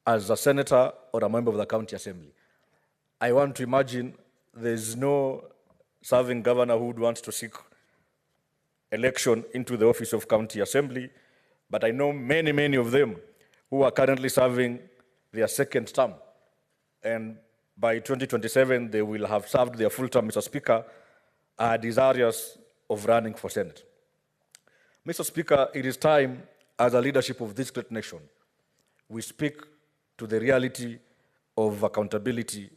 as a senator or a member of the county assembly. I want to imagine there's no serving governor who would want to seek election into the office of county assembly, but I know many of them who are currently serving their second term. And by 2027, they will have served their full term, Mr. Speaker, are desirous of running for Senate. Mr. Speaker, it is time, as a leadership of this great nation, we speak to the reality of accountability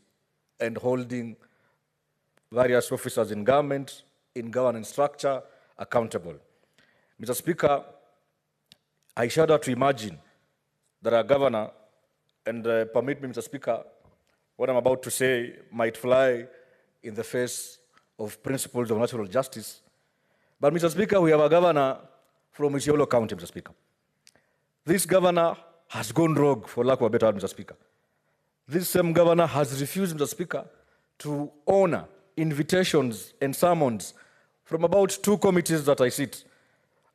and holding various officers in government, in governance structure, accountable. Mr. Speaker, I shudder to imagine that a governor, and permit me, Mr. Speaker, what I'm about to say might fly in the face of principles of natural justice. But, Mr. Speaker, we have a governor from Isiolo County, Mr. Speaker. This governor has gone rogue, for lack of a better word, Mr. Speaker. This same governor has refused, Mr. Speaker, to honor invitations and summons from about 2 committees that I sit.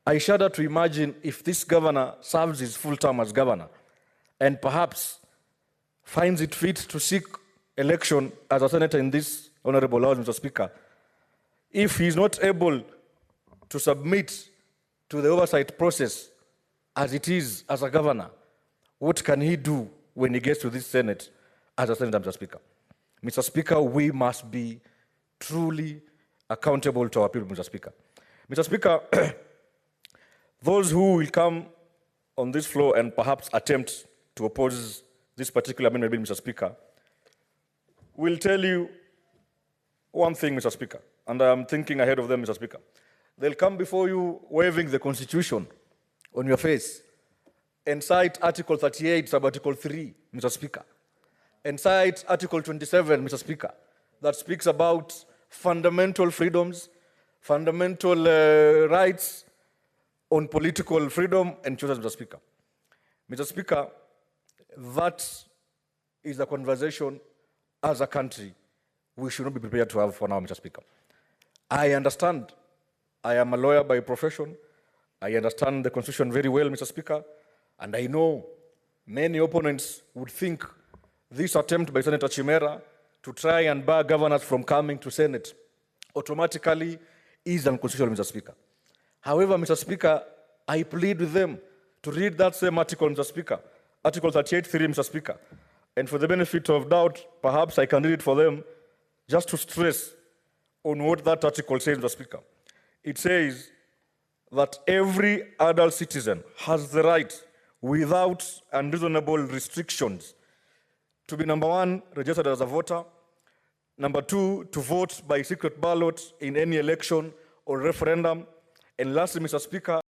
I shudder to imagine if this governor serves his full term as governor and perhaps finds it fit to seek election as a senator in this honorable house, Mr. Speaker. If he is not able to submit to the oversight process as it is as a governor, what can he do when he gets to this Senate as a senator, Mr. Speaker? Mr. Speaker, we must be truly accountable to our people, Mr. Speaker. Mr. Speaker, those who will come on this floor and perhaps attempt to oppose this particular amendment bill, Mr. Speaker, will tell you one thing, Mr. Speaker, and I'm thinking ahead of them, Mr. Speaker. They'll come before you waving the Constitution on your face and cite Article 38, Sub-Article 3, Mr. Speaker, and cite Article 27, Mr. Speaker, that speaks about fundamental freedoms, fundamental rights on political freedom and choices, Mr. Speaker. Mr. Speaker, that is a conversation as a country we should not be prepared to have for now, Mr. Speaker. I understand. I am a lawyer by profession. I understand the Constitution very well, Mr. Speaker, and I know many opponents would think this attempt by Senator Chimera to try and bar governors from coming to Senate automatically is unconstitutional, Mr. Speaker. However, Mr. Speaker, I plead with them to read that same article, Mr. Speaker, Article 38.3, Mr. Speaker. And for the benefit of doubt, perhaps I can read it for them just to stress on what that article says, Mr. Speaker. It says that every adult citizen has the right, without unreasonable restrictions, to be, number 1, registered as a voter, number 2, to vote by secret ballot in any election or referendum, and lastly, Mr. Speaker,